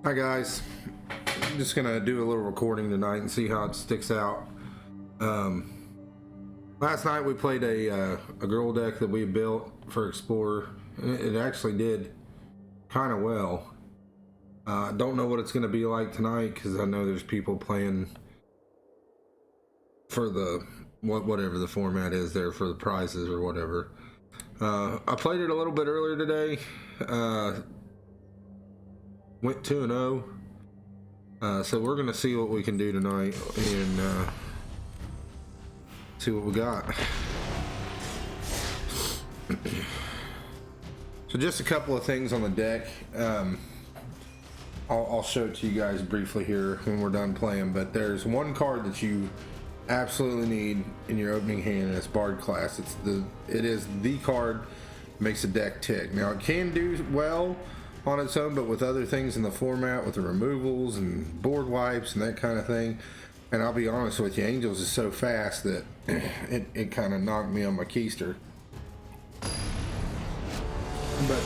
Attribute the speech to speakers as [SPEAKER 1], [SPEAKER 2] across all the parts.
[SPEAKER 1] Hi guys, I'm just gonna do a little recording tonight and see how it sticks out. Last night we played a Grull deck that we built for Explorer. It actually did kind of well. Don't know what it's gonna be like tonight because I know there's people playing for the whatever the format is there for the prizes or whatever. I played it a little bit earlier today. Went 2-0. So we're gonna see what we can do tonight and see what we got. So just a couple of things on the deck. I'll show it to you guys briefly here when we're done playing, but there's one card that you absolutely need in your opening hand, and it's Bard Class. It is the card that makes the deck tick. Now it can do well on its own, but with other things in the format, with the removals and board wipes and that kind of thing, and I'll be honest with you, Angels is so fast that it kind of knocked me on my keister. But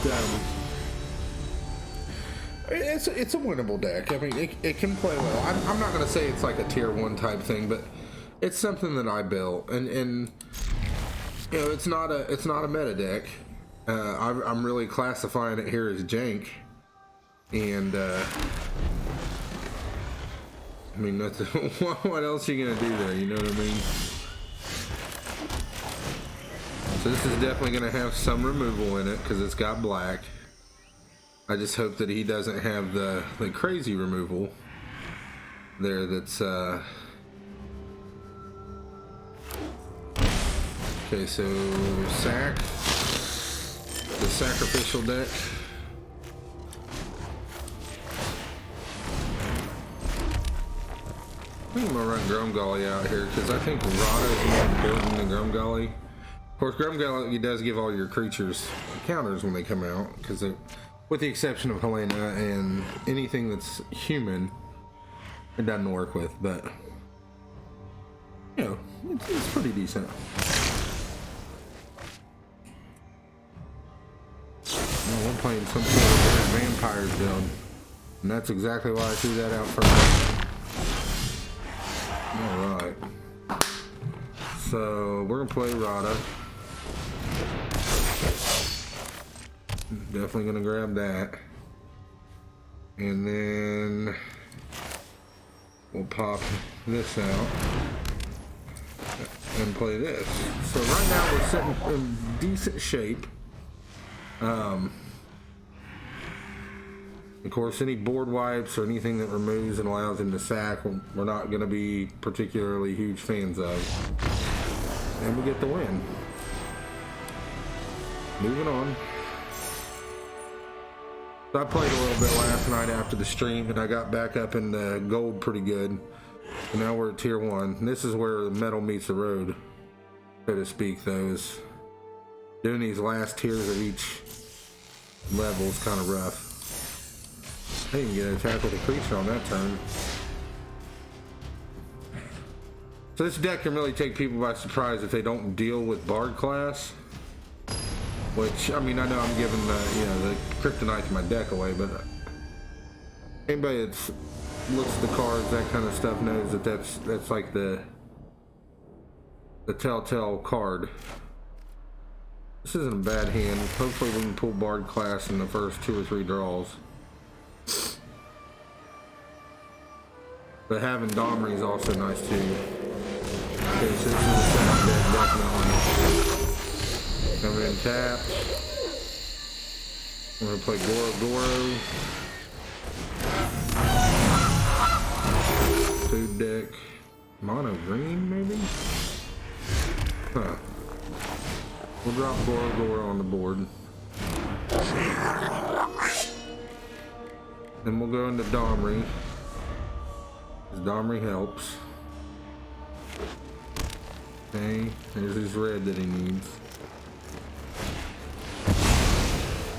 [SPEAKER 1] it's a winnable deck. I mean, it can play well. I'm not going to say it's like a tier 1 type thing, but it's something that I built, and you know, it's not a meta deck. I'm really classifying it here as Jank, and I mean, that's what else are you gonna do there? You know what I mean? So this is definitely gonna have some removal in it because it's got black. I just hope that he doesn't have the crazy removal there. That's okay. So sack. The sacrificial deck. I think I'm gonna run Grumgully out here because I think Rada is more important than Grumgully. Of course, Grumgully does give all your creatures counters when they come out, because with the exception of Helena and anything that's human, it doesn't work with. But you know, it's pretty decent. We're playing some sort of vampires build, and that's exactly why I threw that out first. Alright. So we're gonna play Rada. Definitely gonna grab that. And then we'll pop this out and play this. So right now we're sitting in decent shape. Of course, any board wipes or anything that removes and allows him to sack, we're not going to be particularly huge fans of. And we get the win. Moving on. So I played a little bit last night after the stream, and I got back up in the gold pretty good. And now we're at tier 1. And this is where the metal meets the road, so to speak, though. Is doing these last tiers of each level is kind of rough. I didn't get an attack with a creature on that turn. So this deck can really take people by surprise if they don't deal with Bard Class. Which, I mean, I know I'm giving the kryptonite to my deck away, but anybody that looks at the cards, that kind of stuff, knows that that's like the telltale card. This isn't a bad hand. Hopefully we can pull Bard Class in the first 2 or 3 draws. But having Domri is also nice too. Okay, so this is a tap deck, definitely. Coming in tapped. We're gonna play Goro. Food deck. Mono green, maybe? Huh. We'll drop Goro on the board. Then we'll go into Domri. Because Domri helps. Okay, there's his red that he needs.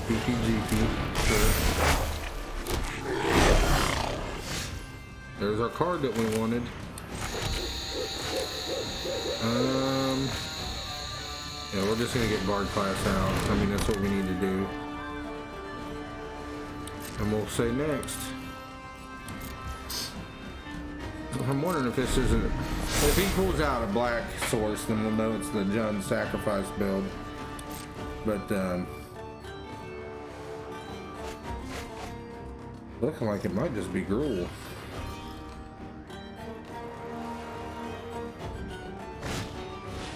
[SPEAKER 1] GP, sure. There's our card that we wanted. Yeah, we're just gonna get Bard Class out. I mean, that's what we need to do. And we'll say next. I'm wondering if this isn't. If he pulls out a black source, then we'll know it's the Jund sacrifice build. But looking like it might just be Grull.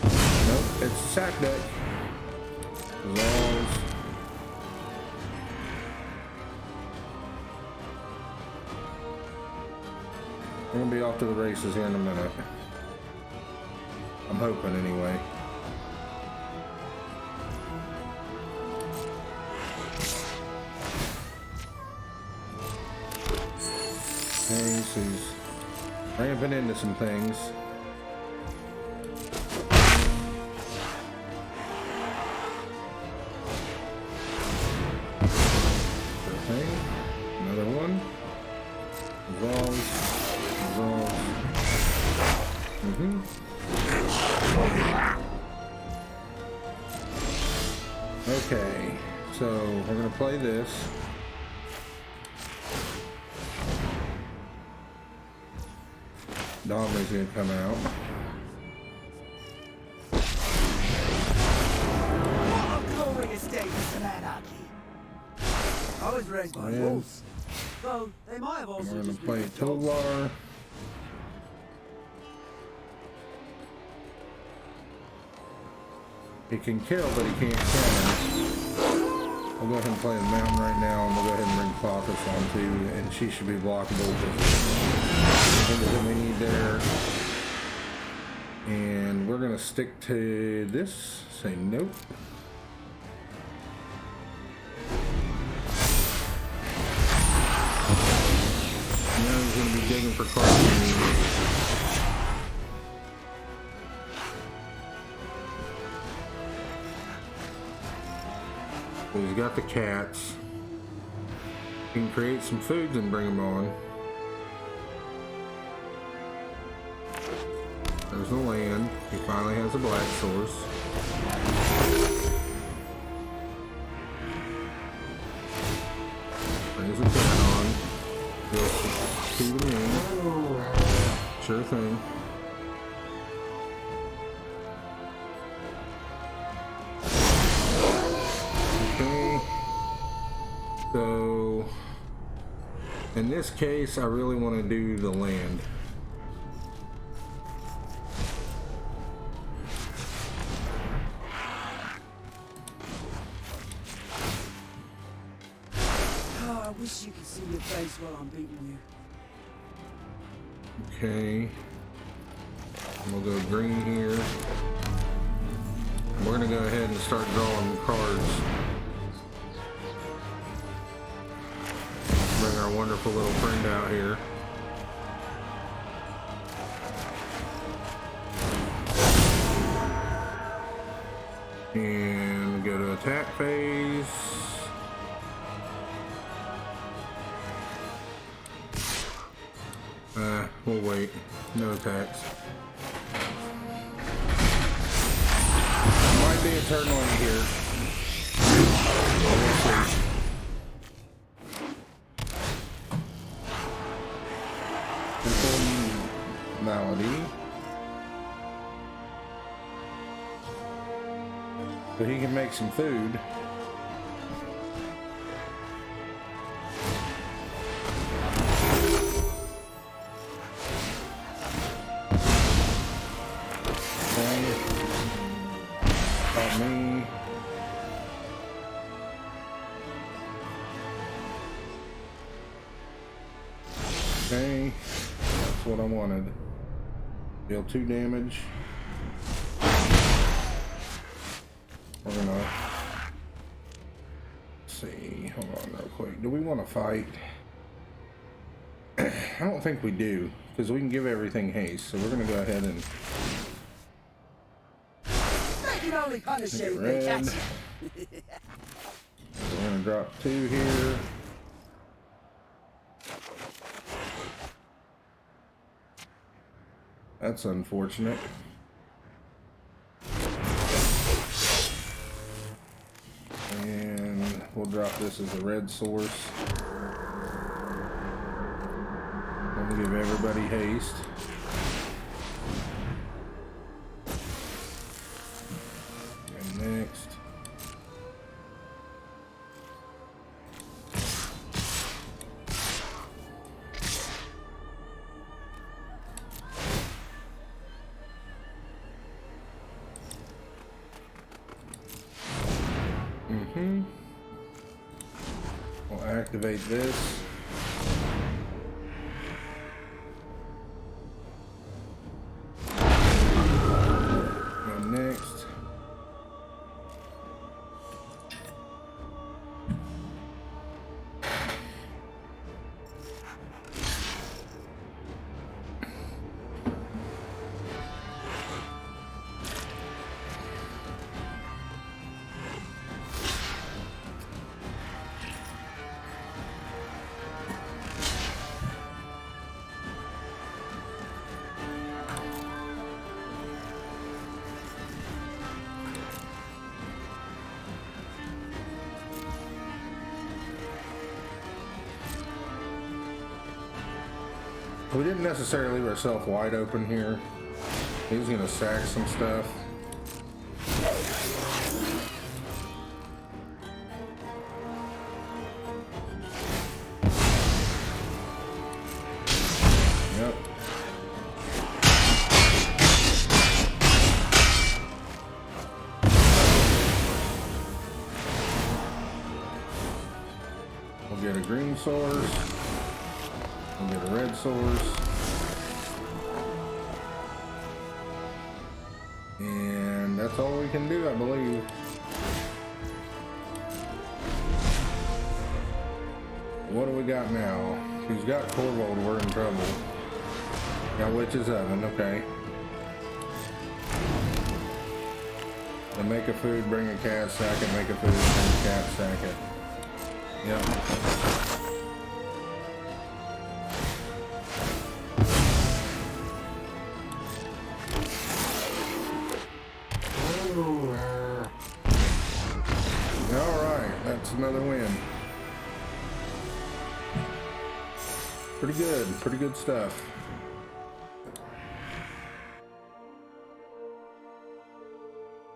[SPEAKER 1] Nope, it's sack deck. Resolves. We're gonna be off to the races here in a minute. I'm hoping anyway. Okay, so he's ramping into some things. Okay, another one. Resolves. Okay, so we're gonna play this. Dogma's gonna come out.
[SPEAKER 2] I was raised by wolves, though they might have also
[SPEAKER 1] We're gonna
[SPEAKER 2] just
[SPEAKER 1] play
[SPEAKER 2] been
[SPEAKER 1] Tovar. He can kill, but he can't cannon. I'll go ahead and play the mountain right now, and we'll go ahead and bring Clothis on too, and she should be blockable. Everything we need there. And we're gonna stick to this. Say nope. Now he's gonna be digging for cards. He's got the cats. He can create some foods and bring them on. There's the land. He finally has a black source. Brings the cat on. He'll feed him in. Sure thing. So, in this case, I really want to do the land.
[SPEAKER 2] Oh, I wish you could see your face while I'm beating you.
[SPEAKER 1] Okay. We'll go green here. We're going to go ahead and start drawing cards. Bring our wonderful little friend out here. And go to attack phase. We'll wait. No attacks. Might be a turn lane here. We'll see. Malady. So he can make some food. Got me. Okay, that's what I wanted. Deal 2 damage. We're gonna see. Hold on real quick. Do we want to fight? I don't think we do, because we can give everything haste. So we're gonna go ahead and get red. We're gonna drop 2 here. That's unfortunate. And we'll drop this as a red source. I'm gonna give everybody haste. And next. We'll activate this. And next. We didn't necessarily leave ourselves wide open here. He's gonna sack some stuff. Yep. We'll get a green source. We'll get a red source. And that's all we can do, I believe. What do we got now? He's got Corvold, we're in trouble. Got Witch's Oven, okay. And make a food, bring a cat, sack it, make a food, bring a cat, sack it. Yep. Another win. Pretty good stuff.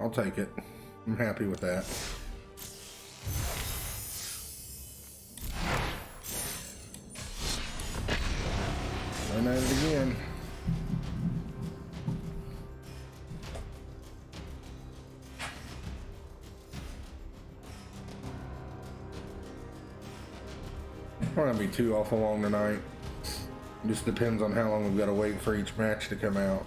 [SPEAKER 1] I'll take it. I'm happy with that. Run at it again. Might not be too awful long tonight. Just depends on how long we've got to wait for each match to come out.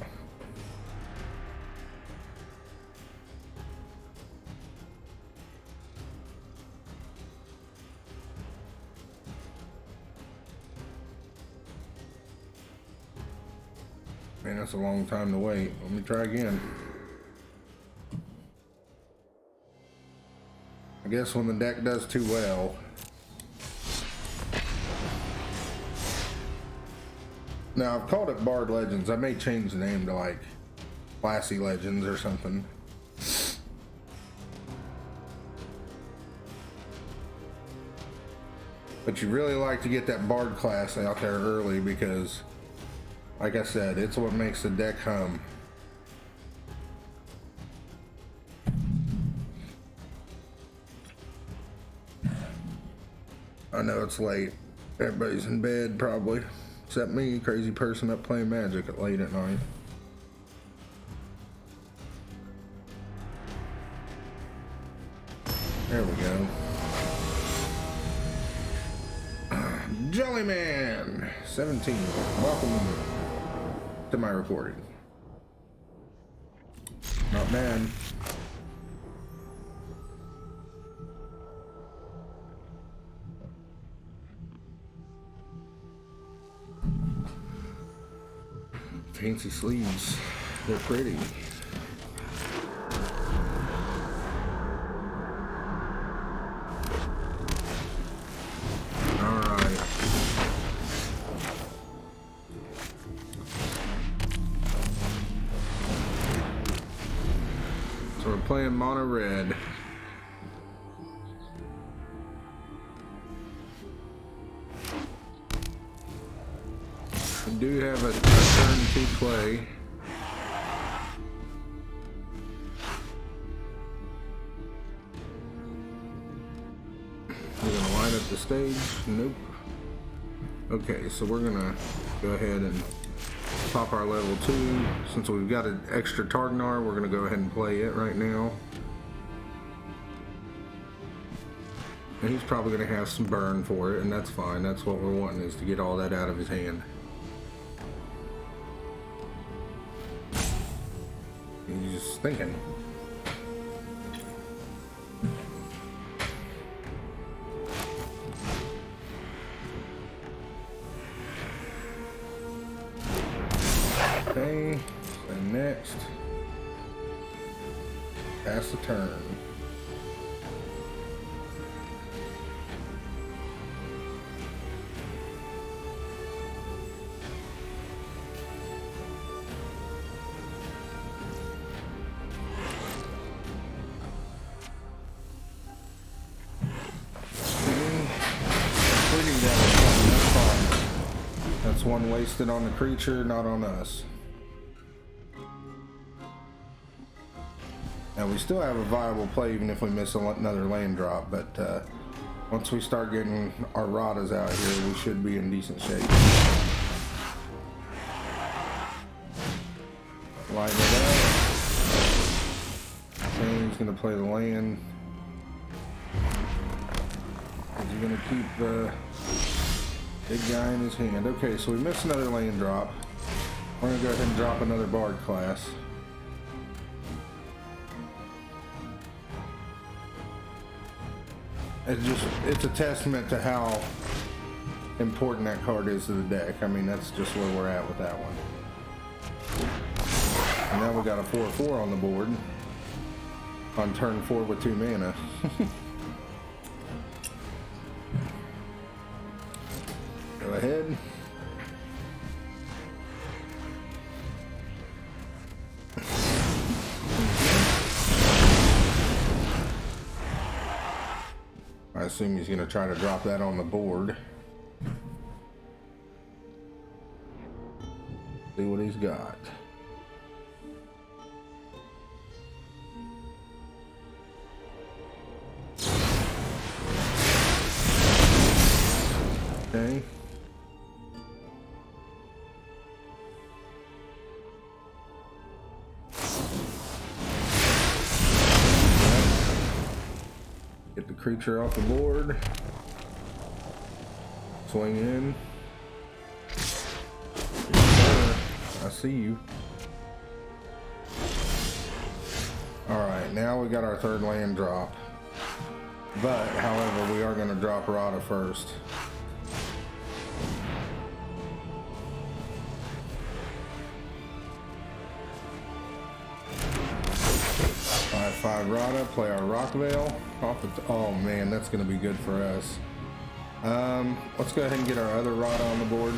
[SPEAKER 1] Man, that's a long time to wait. Let me try again. I guess when the deck does too well. Now, I've called it Bard Legends. I may change the name to like Classy Legends or something. But you really like to get that Bard class out there early because, like I said, it's what makes the deck hum. I know it's late. Everybody's in bed probably. Except me, crazy person up playing Magic at late at night. There we go. Jellyman 17. Welcome to my recording. Not bad. Fancy sleeves. They're pretty. Alright. So we're playing mono red. We do have a turn to play. We're gonna line up the stage. Nope. Okay, so we're gonna go ahead and pop our level 2. Since we've got an extra Targnar, we're gonna go ahead and play it right now. And he's probably gonna have some burn for it, and that's fine. That's what we're wanting, is to get all that out of his hand. He's just thinking. Okay, and next, pass the turn. That's one wasted on the creature, not on us. Now we still have a viable play even if we miss another land drop, but once we start getting our Radas out here, we should be in decent shape. Light it up. Okay, he's gonna play the land. He's gonna keep the big guy in his hand. Okay, so we missed another land drop. We're gonna go ahead and drop another Bard class. It's a testament to how important that card is to the deck. I mean, that's just where we're at with that one. And now we got a 4/4 on the board on turn 4 with 2 mana. Go ahead. I assume he's going to try to drop that on the board. See what he's got. Okay. Get the creature off the board. Swing in. I see you. Alright, now we got our third land drop. But, however, we are going to drop Rada first. 5/5 Rada, play our Rockvale. Oh man, that's going to be good for us. Let's go ahead and get our other Rada on the board.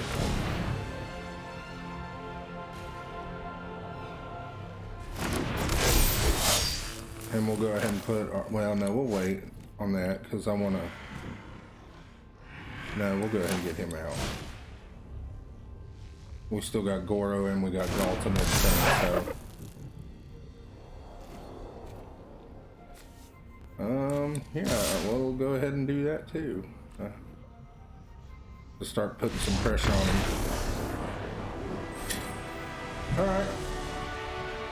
[SPEAKER 1] And we'll go ahead and put our, well, no, we'll wait on that because I want to. No, we'll go ahead and get him out. We still got Goro and we got Galton next turn, so. Yeah, we'll go ahead and do that too. To start putting some pressure on him. Alright.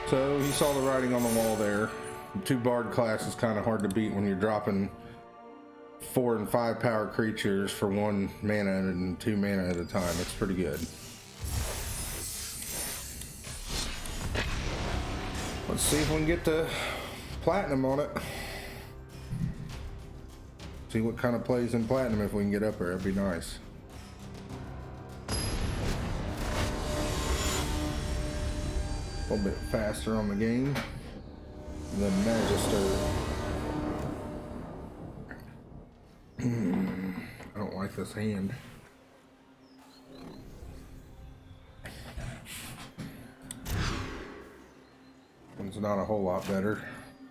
[SPEAKER 1] So he saw the writing on the wall there. 2 Bard class is kind of hard to beat when you're dropping 4 and 5 power creatures for 1 mana and 2 mana at a time. It's pretty good. Let's see if we can get to platinum on it. See what kind of plays in platinum if we can get up there. That'd be nice. A little bit faster on the game. The Magister. I don't like this hand. One's not a whole lot better,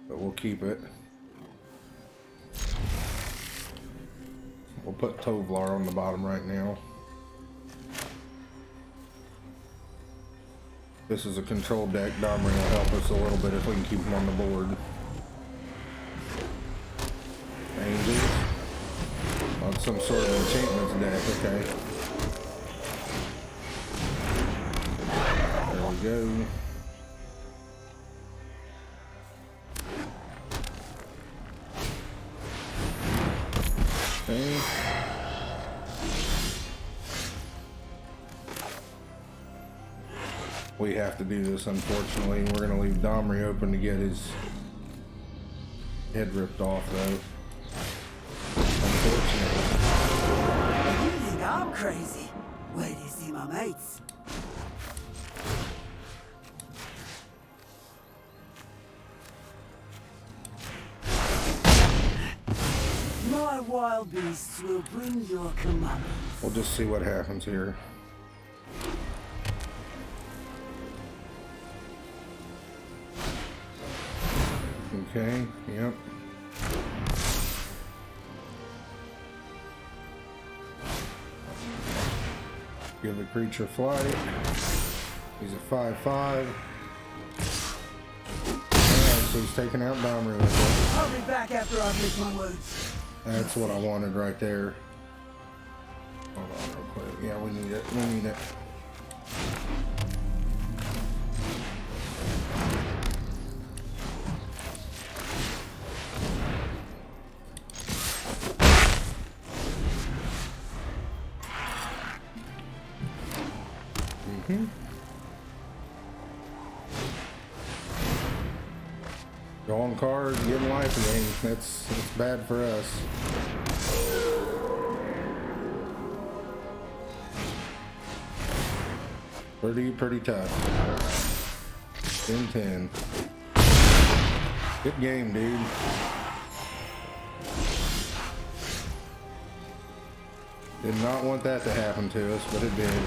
[SPEAKER 1] but we'll keep it. We'll put Tovlar on the bottom right now. This is a control deck. Domri will help us a little bit if we can keep him on the board. Angels. On some sort of enchantments deck, okay. There we go. Okay. We have to do this, unfortunately. We're going to leave Domri open to get his head ripped off, though. Unfortunately.
[SPEAKER 2] You think I'm crazy? Wait till you see my mates. My wild beasts will bring your command.
[SPEAKER 1] We'll just see what happens here. Okay, yep. Give the creature flight. He's a 5/5. Alright, so he's taking out Domri with it.
[SPEAKER 2] I'll be back after I've licked my wounds.
[SPEAKER 1] That's what I wanted right there. Hold on real quick. Yeah, we need it. We need it. Drawing cards, getting life again. That's bad for us. Pretty tough. 10-10. Good game, dude. Did not want that to happen to us, but it did.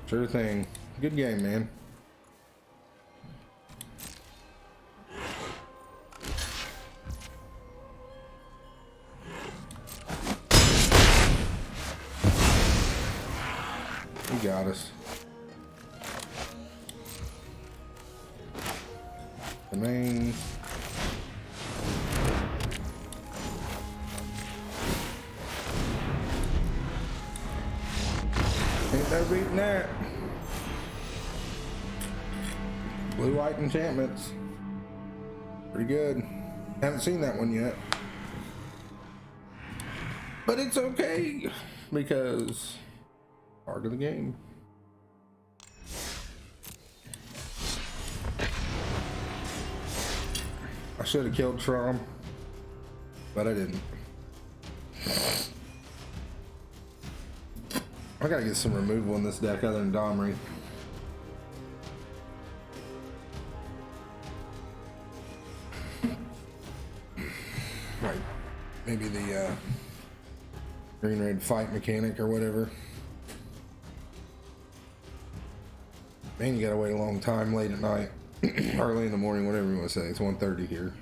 [SPEAKER 1] Sure thing. Good game, man. He got us. The main. Ain't no beating that. Blue-white enchantments. Pretty good. Haven't seen that one yet. But it's okay, because part of the game. I should have killed Trom, but I didn't. I gotta get some removal in this deck other than Domri. Right. Maybe the green-red fight mechanic or whatever. Man, you gotta wait a long time late at night. Early in the morning, whatever you want to say. It's 1:30 here.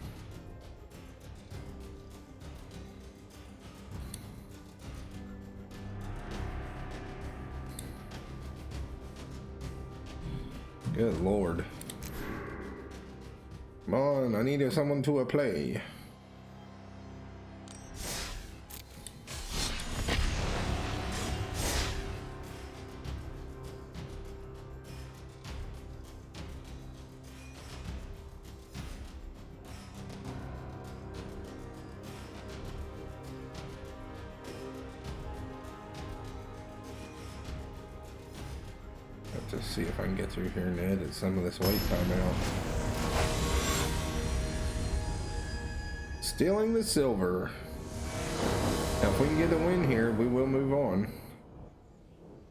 [SPEAKER 1] Good lord. Come on, I need someone to play. Let's see if I can get through here and edit some of this wait time out. Stealing the silver. Now, if we can get a win here, we will move on.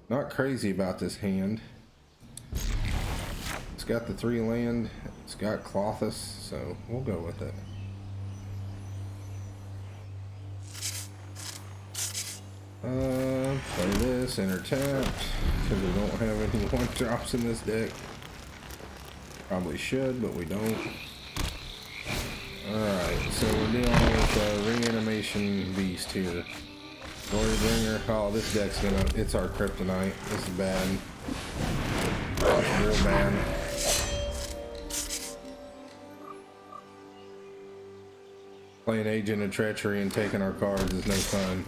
[SPEAKER 1] Not crazy about this hand. It's got the 3 land. It's got Clothis, so we'll go with it. Play this, enter tapped, because we don't have any one drops in this deck. Probably should, but we don't. Alright, so we're dealing with a reanimation beast here. Glory Bringer. Oh, this deck's gonna, it's our kryptonite. This is bad. It's real bad. Playing Agent of Treachery and taking our cards is no fun.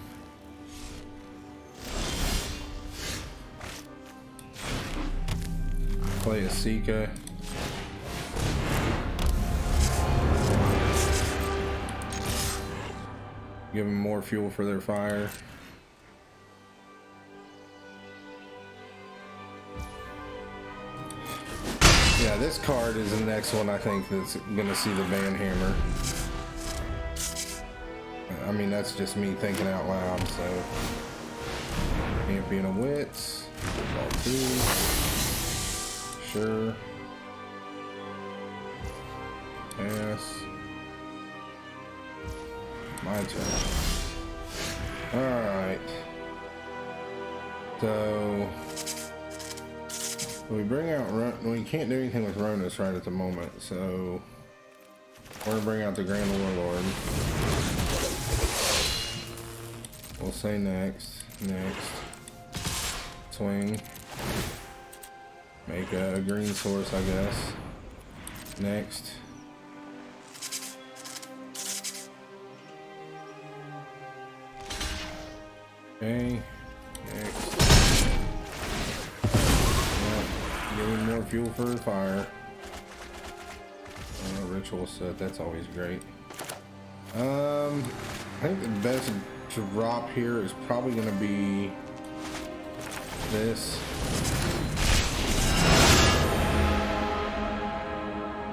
[SPEAKER 1] Play a Sika. Give them more fuel for their fire. Yeah, this card is the next one I think that's gonna see the ban hammer. I mean, that's just me thinking out loud, so. Champion of Wits. Ball 2. Sure. Pass. My turn. Alright. So we bring out we can't do anything with Ronus right at the moment, so we're gonna bring out the Grand Warlord. We'll say next. Swing. Make a green source, I guess. Next. Okay, next. Yep. Give me more fuel for the fire. Ritual set, that's always great. I think the best drop here is probably going to be this.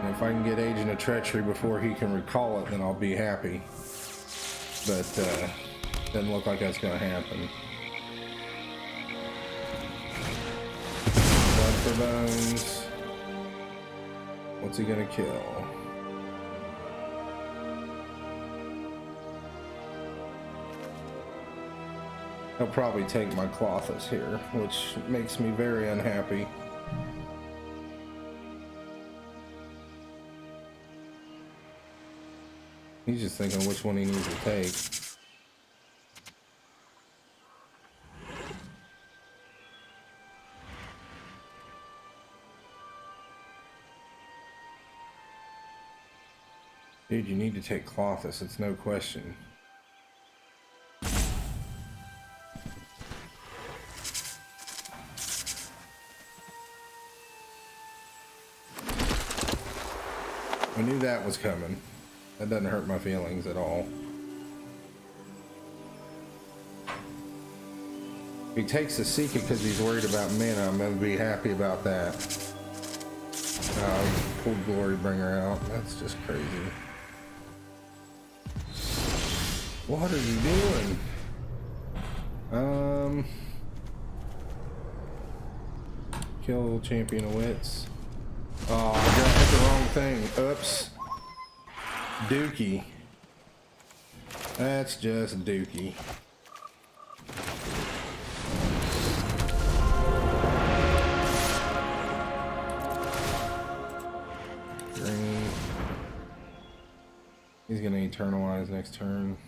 [SPEAKER 1] And if I can get Agent of Treachery before he can recall it, then I'll be happy. But, doesn't look like that's gonna happen. Blood for bones. What's he gonna kill? He'll probably take my Clothis here, which makes me very unhappy. He's just thinking which one he needs to take. Dude, you need to take Clothis, it's no question. I knew that was coming. That doesn't hurt my feelings at all. If he takes the Sika because he's worried about mana, I'm going to be happy about that. Pulled Glory Bringer out. That's just crazy. What are you doing? Kill Champion of Wits. Oh, I hit the wrong thing. Oops. Dookie. That's just Dookie. Green. He's gonna eternalize next turn.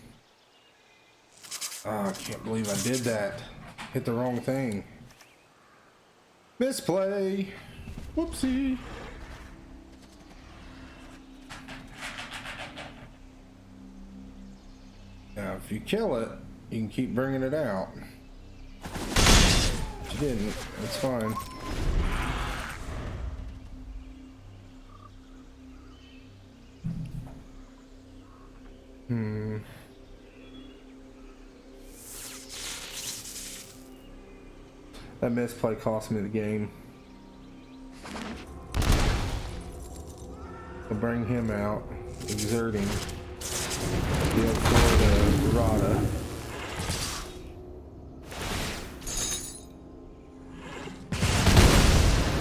[SPEAKER 1] Oh, I can't believe I did that. Hit the wrong thing. Misplay. Whoopsie. Now, if you kill it, you can keep bringing it out. But you didn't. It's fine. That misplay cost me the game. So bring him out, exerting. Deal for the Rada.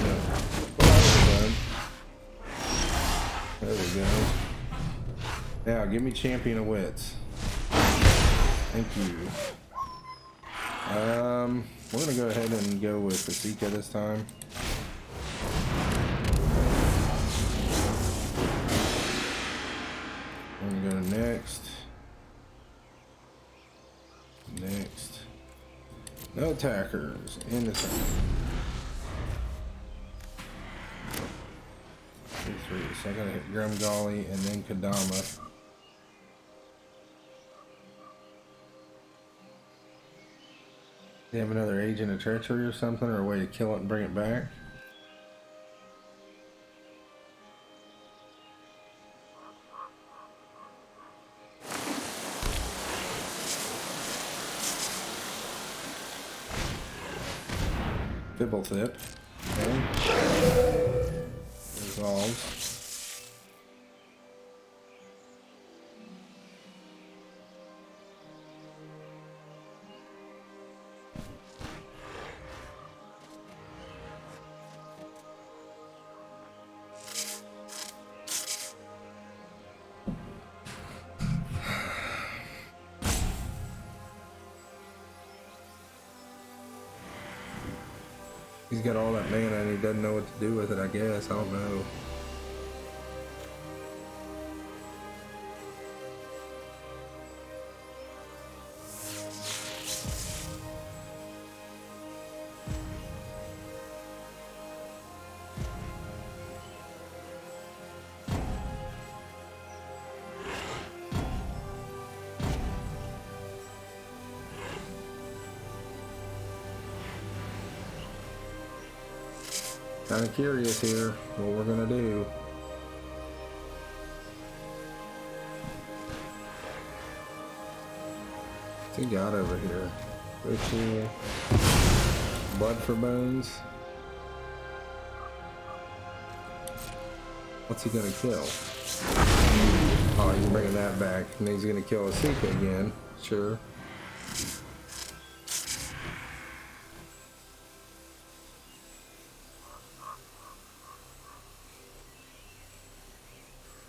[SPEAKER 1] No. There we go. Now, give me Champion of Wits. Thank you. We're gonna go ahead and go with the Sika this time. We're gonna go to next. Next. No attackers in the turn. 3. So I gotta hit Grumgully and then Kadama. Do you have another Agent of Treachery or something, or a way to kill it and bring it back? Fibble Tip. Okay. Resolves. He's got all that mana and he doesn't know what to do with it, I guess. I don't know. Kind of curious here what we're gonna do. What's he got over here? Ritual, blood for bones. What's he gonna kill? Oh, he's bringing that back, and he's gonna kill a Sika again. Sure.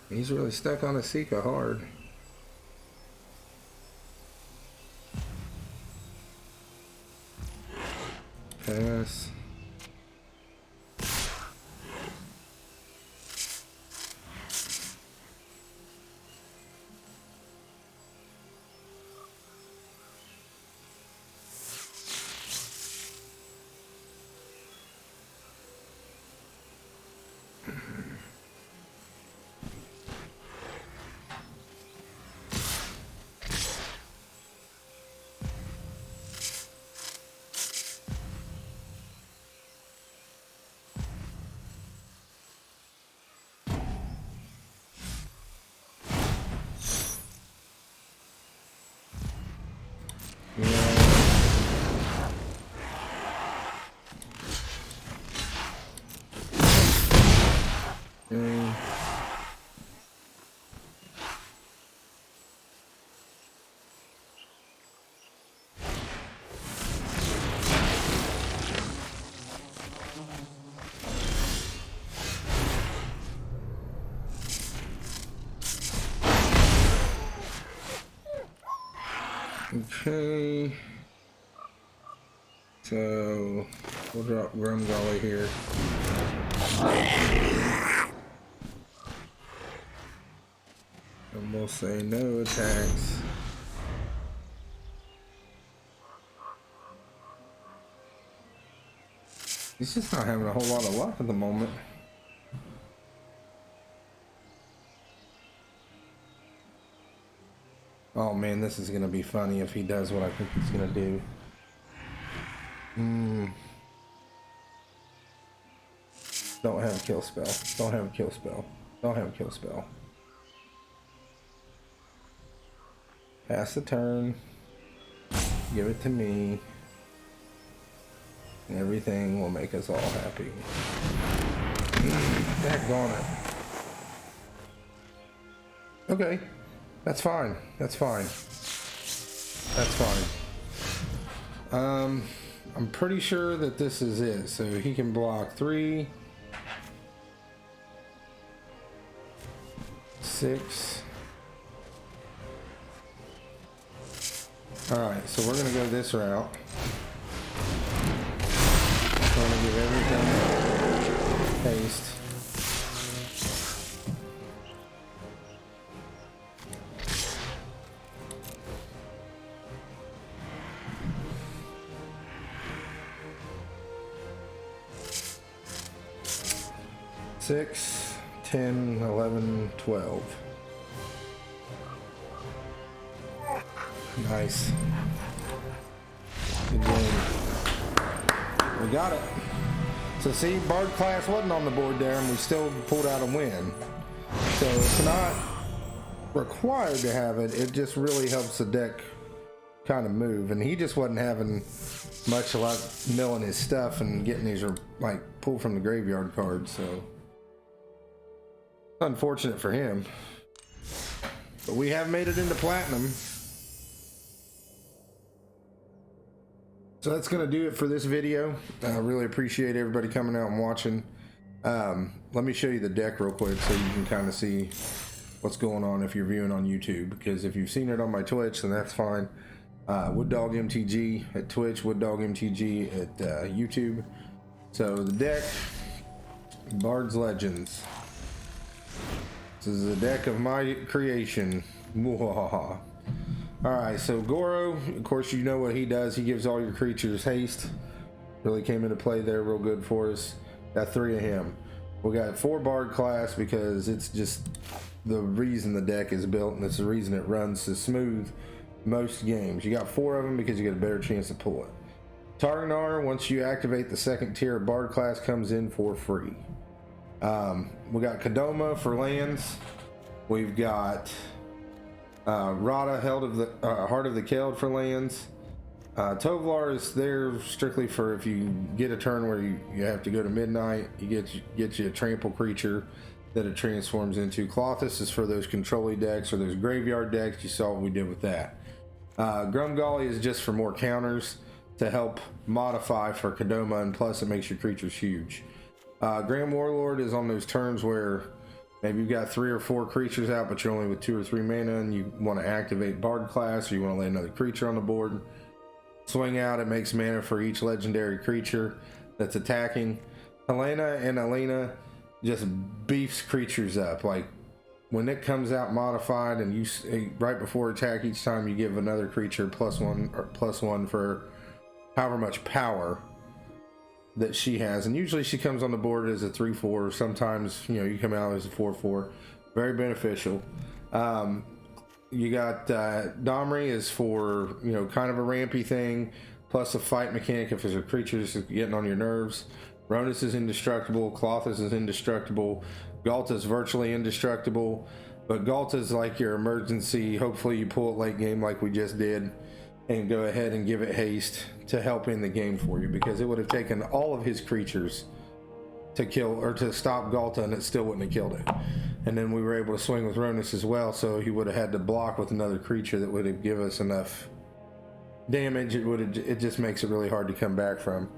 [SPEAKER 1] He's really stuck on a Sika hard. Pass. Okay, so we'll drop Grumgully here. And we'll say no attacks. He's just not having a whole lot of luck at the moment. Oh man, this is gonna be funny if he does what I think he's gonna do. Don't have a kill spell. Don't have a kill spell. Don't have a kill spell. Pass the turn. Give it to me. And everything will make us all happy. Daggone it. Okay. That's fine. That's fine. That's fine. I'm pretty sure that this is it. So he can block 3, 6, Alright, so we're gonna go this route. We're gonna give everything haste. Six, 10, 11, 12. Nice. Good game. We got it. So see, Bard class wasn't on the board there, and we still pulled out a win. So it's not required to have it. It just really helps the deck kind of move. And he just wasn't having much like milling his stuff and getting these like pulled from the graveyard cards. So unfortunate for him. But we have made it into platinum. So that's going to do it for this video. I really appreciate everybody coming out and watching. Let me show you the deck real quick so you can kind of see what's going on if you're viewing on YouTube. Because if you've seen it on my Twitch, then that's fine. Wooddog MTG at Twitch, Wooddog MTG at YouTube. So the deck, Bard's Legends. This is a deck of my creation. Mwahaha. Alright, so Goro, of course you know what he does. He gives all your creatures haste. Really came into play there real good for us. Got 3 of him. We got 4 Bard class because it's just the reason the deck is built, and it's the reason it runs so smooth most games. You got 4 of them because you get a better chance to pull it. Targnar, once you activate the 2nd tier Bard class, comes in for free. We got Kadoma for lands. We've got Rada, Heart of the Keld for lands. Tovlar is there strictly for if you get a turn where you have to go to midnight, you get you a trample creature that it transforms into. Klothys is for those control decks or those graveyard decks. You saw what we did with that. Grumgully is just for more counters to help modify for Kadoma, and plus it makes your creatures huge. Grand Warlord is on those turns where maybe you've got 3 or 4 creatures out, but you're only with 2 or 3 mana, and you want to activate Bard class, or you want to lay another creature on the board. Swing out, it makes mana for each legendary creature that's attacking. Helena and Alena just beefs creatures up. Like when it comes out modified, and you right before attack each time, you give another creature +1 or +1 for however much power that she has, and usually she comes on the board as a 3/4. Sometimes you come out as a 4/4. Very beneficial. You got Domri is for kind of a rampy thing, plus a fight mechanic if there's a creature that's getting on your nerves. Ronus is indestructible. Klothys is indestructible. Galta is virtually indestructible, but Galta is like your emergency. Hopefully you pull it late game like we just did, and go ahead and give it haste to help in the game for you, because it would have taken all of his creatures to kill or to stop Galta, and it still wouldn't have killed it. And then we were able to swing with Ronus as well, so he would have had to block with another creature that would have given us enough damage. It just makes it really hard to come back from.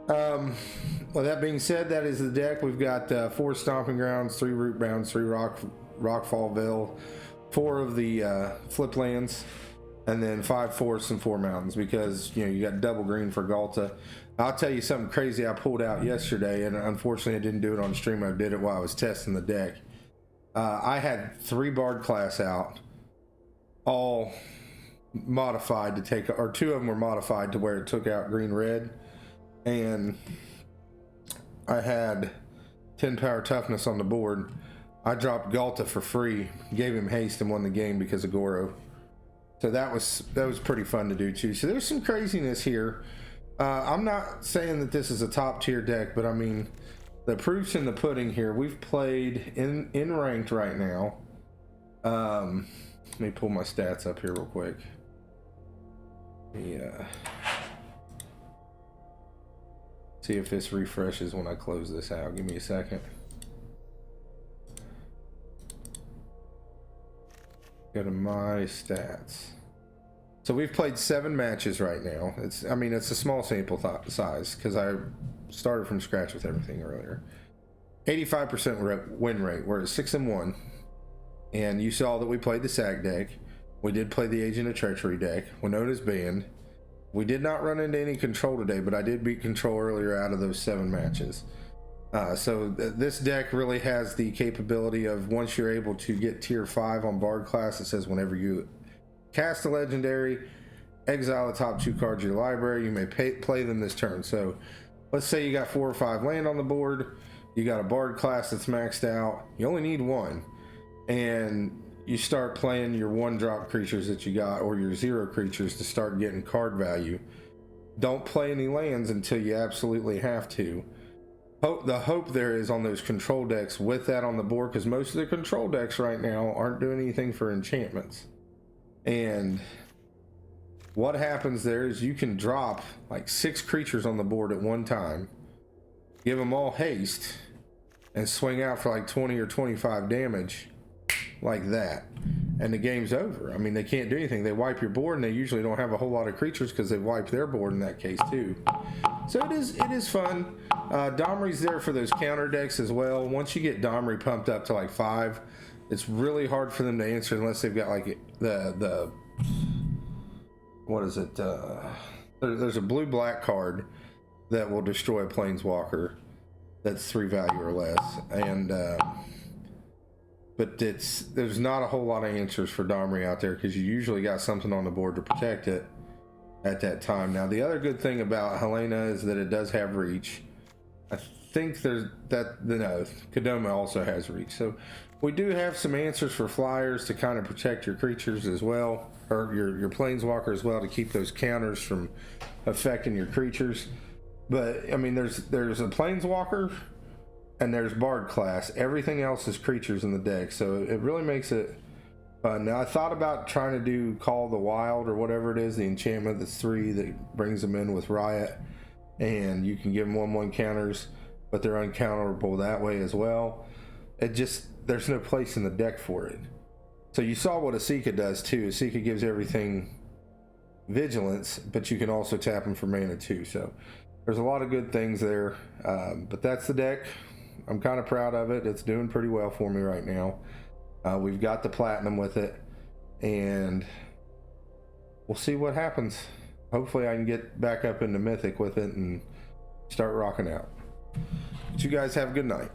[SPEAKER 1] Well, that being said, that is the deck. We've got 4 Stomping Grounds, 3 Root Bounds, 3 Rockfall Veil, 4 of the flip lands, and then 5 forests and 4 mountains, because you got double green for Galta. I'll tell you something crazy I pulled out yesterday, and unfortunately I didn't do it on stream. I did it while I was testing the deck. I had 3 Bard class out, all modified to take, or 2 of them were modified to where it took out green red, and I had 10 power toughness on the board. I dropped Galta for free, gave him haste, and won the game because of Goro. So that was pretty fun to do too. So there's some craziness here. I'm not saying that this is a top tier deck, but I mean, the proof's in the pudding here. We've played in ranked right now. Let me pull my stats up here real quick. Yeah. See if this refreshes when I close this out. Give me a second. Go to my stats. So we've played 7 matches right now. It's a small sample size because I started from scratch with everything earlier. 85% win rate. We're at 6-1, and you saw that we played the sack deck. We did play the Agent of Treachery deck. Winona's banned. We did not run into any control today, but I did beat control earlier out of those 7 matches. This deck really has the capability of, once you're able to get tier 5 on Bard class, it says whenever you cast a legendary, exile the top 2 cards of your library, you may play them this turn. So let's say you got 4 or 5 land on the board, you got a Bard class that's maxed out, you only need 1, and you start playing your 1-drop creatures that you got, or your 0 creatures, to start getting card value. Don't play any lands until you absolutely have to. The hope there is on those control decks with that on the board, because most of the control decks right now aren't doing anything for enchantments. And what happens there is you can drop like 6 creatures on the board at one time, give them all haste, and swing out for like 20 or 25 damage like that, and the game's over. I mean, they can't do anything. They wipe your board, and they usually don't have a whole lot of creatures because they wiped their board in that case too. So it is fun. Domri's there for those counter decks as well. Once you get Domri pumped up to like 5, it's really hard for them to answer unless they've got like the what is it? There's a blue-black card that will destroy a Planeswalker that's 3 value or less, and but there's not a whole lot of answers for Domri out there, because you usually got something on the board to protect it at that time. Now, the other good thing about Helena is that it does have reach. I think Kodama also has reach. So we do have some answers for flyers to kind of protect your creatures as well, or your Planeswalker as well, to keep those counters from affecting your creatures. But I mean, there's a Planeswalker and there's Bard class. Everything else is creatures in the deck, so it really makes it fun. Now, I thought about trying to do Call the Wild, or whatever it is, the enchantment that's 3 that brings them in with Riot, and you can give them 1/1 counters, but they're uncounterable that way as well. There's no place in the deck for it. So you saw what Asika does too. Asika gives everything vigilance, but you can also tap them for mana too. So there's a lot of good things there. But that's the deck. I'm kind of proud of it. It's doing pretty well for me right now. We've got the platinum with it, and we'll see what happens. Hopefully I can get back up into Mythic with it and start rocking out. But you guys have a good night.